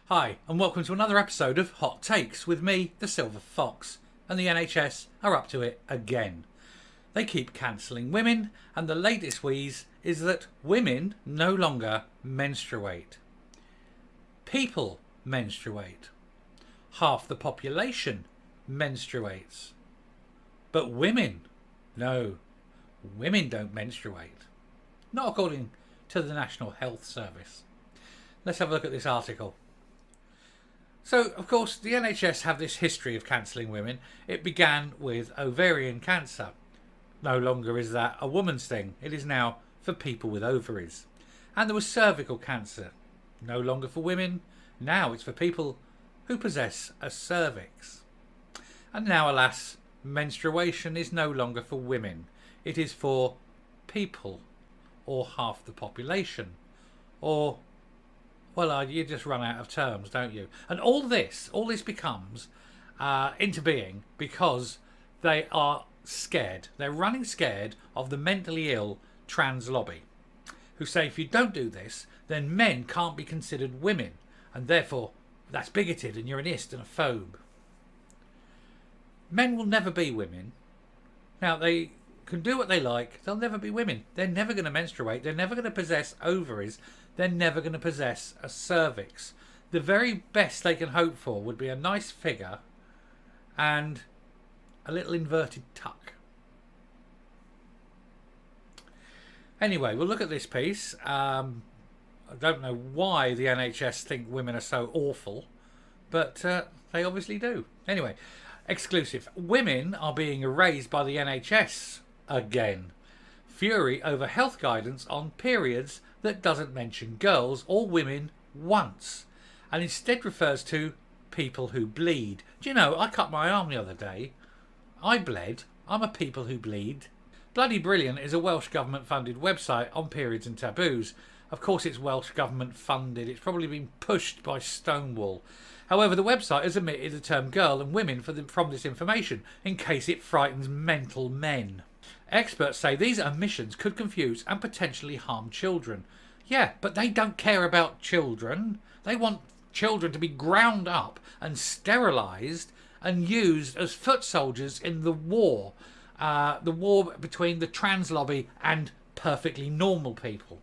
Hi, and welcome to another episode of Hot Takes with me, the Silver Fox, and the NHS are up to it again. They keep cancelling women, and the latest wheeze is that women no longer menstruate. People menstruate. Half the population menstruates. But women, no, women don't menstruate. Not according to the National Health Service. Let's have a look at this article. So, of course, the NHS have this history of cancelling women. It began with ovarian cancer. No longer is that a woman's thing. It is now for people with ovaries. And there was cervical cancer. No longer for women. Now it's for people who possess a cervix. And now, alas, menstruation is no longer for women. It is for people, or half the population, or, well, you just run out of terms, don't you? And all this becomes into being because they are scared. They're running scared of the mentally ill trans lobby, who say if you don't do this, then men can't be considered women, and therefore that's bigoted and you're an ist and a phobe. Men will never be women. Now, they can do what they like. They'll never be women. They're never going to menstruate. They're never going to possess ovaries. They're never going to possess a cervix. The very best they can hope for would be a nice figure and a little inverted tuck. Anyway, we'll look at this piece. I don't know why the NHS think women are so awful, but they obviously do. Anyway, exclusive. Women are being erased by the NHS again. Fury over health guidance on periods that doesn't mention girls or women once, and instead refers to people who bleed. Do you know, I cut my arm the other day. I bled. I'm a people who bleed. Bloody Brilliant is a Welsh government funded website on periods and taboos. Of course it's Welsh government funded. It's probably been pushed by Stonewall. However, the website has omitted the term girl and women from this information in case it frightens mental men. Experts say these omissions could confuse and potentially harm children. Yeah, but they don't care about children. They want children to be ground up and sterilised and used as foot soldiers in the war between the trans lobby and perfectly normal people.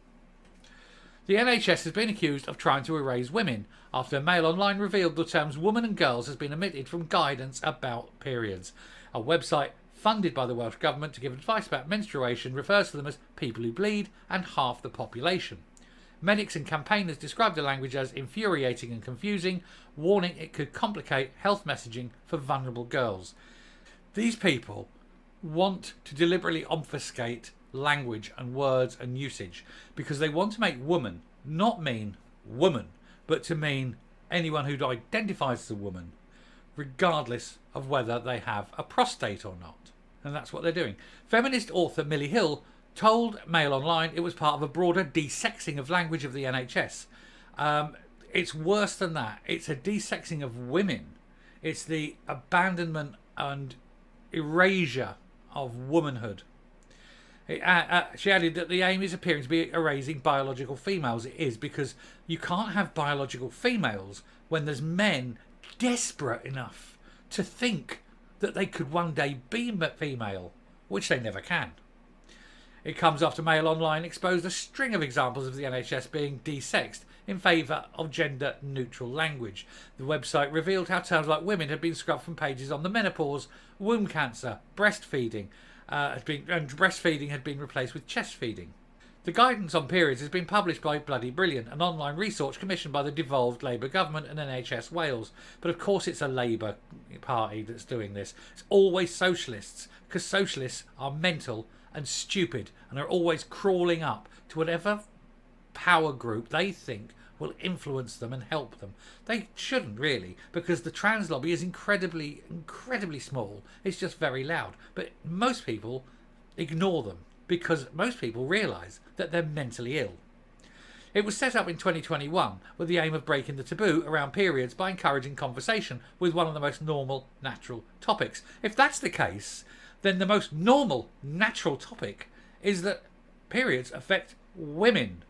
The NHS has been accused of trying to erase women after Mail Online revealed the terms woman and girls has been omitted from guidance about periods. A website funded by the Welsh Government to give advice about menstruation refers to them as people who bleed and half the population. Medics and campaigners describe the language as infuriating and confusing, warning it could complicate health messaging for vulnerable girls. These people want to deliberately obfuscate language and words and usage because they want to make woman not mean woman, but to mean anyone who identifies as a woman, regardless of whether they have a prostate or not. And that's what they're doing. Feminist author Millie Hill told Mail Online it was part of a broader desexing of language of the NHS. It's worse than that. It's a desexing of women. It's the abandonment and erasure of womanhood. She added that the aim is appearing to be erasing biological females. It is, because you can't have biological females when there's men desperate enough to think that they could one day be female, which they never can. It comes after Mail Online exposed a string of examples of the NHS being desexed in favour of gender-neutral language. The website revealed how terms like women had been scrubbed from pages on the menopause, womb cancer, breastfeeding, and breastfeeding had been replaced with chest feeding. The guidance on periods has been published by Bloody Brilliant, an online research commissioned by the devolved Labour government and NHS Wales. But of course it's a Labour party that's doing this. It's always socialists, because socialists are mental and stupid and are always crawling up to whatever power group they think will influence them and help them. They shouldn't really, because the trans lobby is incredibly small. It's just very loud. But most people ignore them because most people realise that they're mentally ill. It was set up in 2021 with the aim of breaking the taboo around periods by encouraging conversation with one of the most normal, natural topics. If that's the case, then the most normal, natural topic is that periods affect women.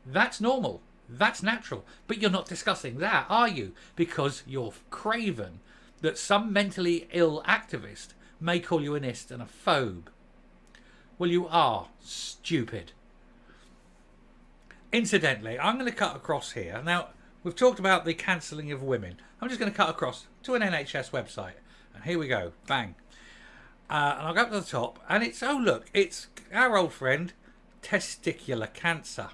That's normal. That's natural. But you're not discussing that, are you? Because you're craven that some mentally ill activist may call you an ist and a phobe. Well, you are stupid. Incidentally, I'm going to cut across here. Now, we've talked about the cancelling of women. I'm just going to cut across to an NHS website. And here we go. Bang. And I'll go up to the top. And it's, oh look, it's our old friend, testicular cancer.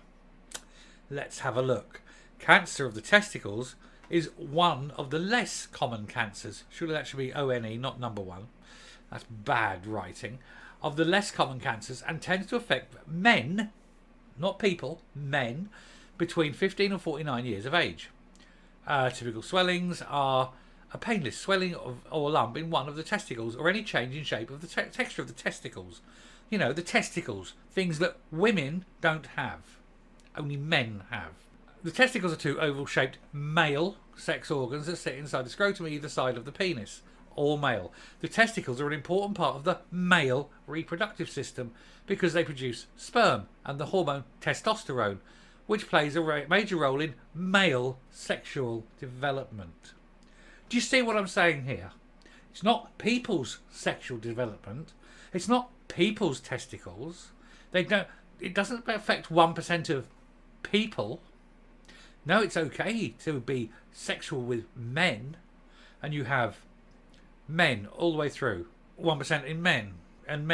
Let's have a look. Cancer of the testicles is one of the less common cancers. Surely that should be ONE, not number one. That's bad writing. Of the less common cancers, and tends to affect men, not people, men, between 15 and 49 years of age. Typical swellings are a painless swelling or lump in one of the testicles, or any change in shape of the texture of the testicles. You know, the testicles, things that women don't have, only men have. The testicles are two oval-shaped male sex organs that sit inside the scrotum either side of the penis. All male. The testicles are an important part of the male reproductive system because they produce sperm and the hormone testosterone, which plays a major role in male sexual development. Do you see what I'm saying here? It's not people's sexual development. It's not people's testicles. It doesn't affect 1% of people. No, it's okay to be sexual with men, and you have men all the way through. 1% in men, and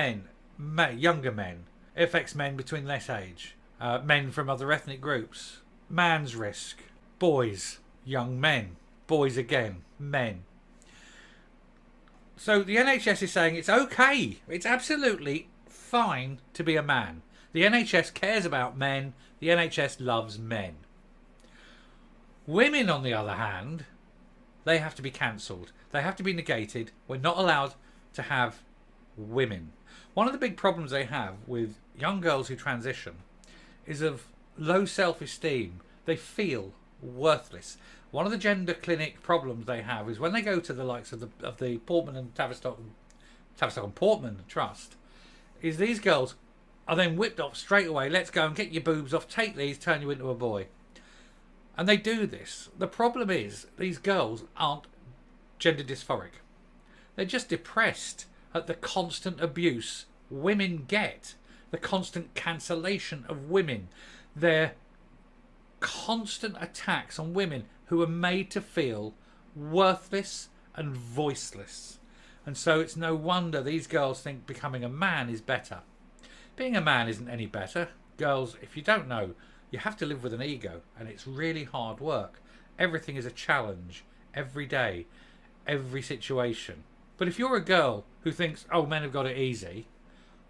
younger men. It affects men between less age. Men from other ethnic groups. Man's risk. Boys, young men. Boys again, men. So the NHS is saying it's okay. It's absolutely fine to be a man. The NHS cares about men. The NHS loves men. Women, on the other hand, they have to be cancelled. They have to be negated. We're not allowed to have women. One of the big problems they have with young girls who transition is of low self-esteem. They feel worthless. One of the gender clinic problems they have is when they go to the likes of the Portman and Tavistock and Portman Trust, is these girls are then whipped off straight away. Let's go and get your boobs off, take these, turn you into a boy. And they do this. The problem is these girls aren't gender dysphoric. They're just depressed at the constant abuse women get, the constant cancellation of women, their constant attacks on women who are made to feel worthless and voiceless. And so it's no wonder these girls think becoming a man is better. Being a man isn't any better. Girls, if you don't know, you have to live with an ego, and it's really hard work. Everything is a challenge, every day, every situation. But if you're a girl who thinks, oh, men have got it easy,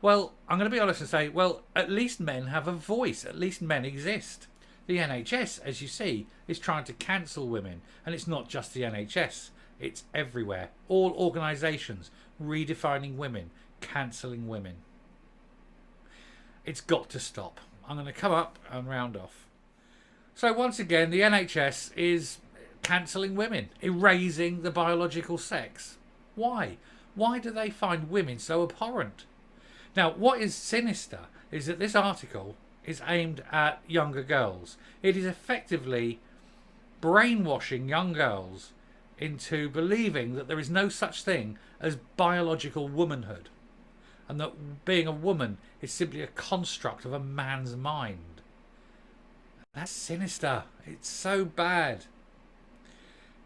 well, I'm going to be honest and say, well, at least men have a voice. At least men exist. The NHS, as you see, is trying to cancel women. And it's not just the NHS. It's everywhere. All organisations redefining women, cancelling women. It's got to stop. I'm going to come up and round off. So once again, the NHS is cancelling women, erasing the biological sex. Why? Why do they find women so abhorrent? Now, what is sinister is that this article is aimed at younger girls. It is effectively brainwashing young girls into believing that there is no such thing as biological womanhood, and that being a woman is simply a construct of a man's mind. That's sinister. It's so bad.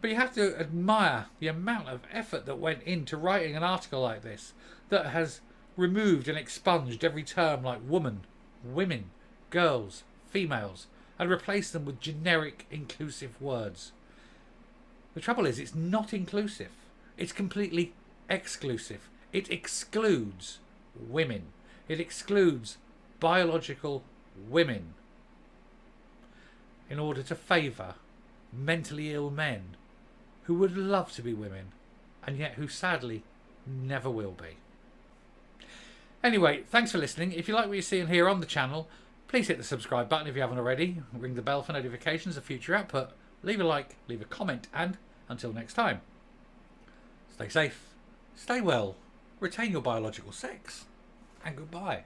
But you have to admire the amount of effort that went into writing an article like this, that has removed and expunged every term like woman, women, girls, females, and replaced them with generic inclusive words. The trouble is, it's not inclusive. It's completely exclusive. It excludes women. It excludes biological women in order to favour mentally ill men who would love to be women, and yet who sadly never will be. Anyway, thanks for listening. If you like what you're seeing here on the channel, please hit the subscribe button if you haven't already. Ring the bell for notifications of future output. Leave a like, leave a comment, and until next time, stay safe, stay well, retain your biological sex, and goodbye.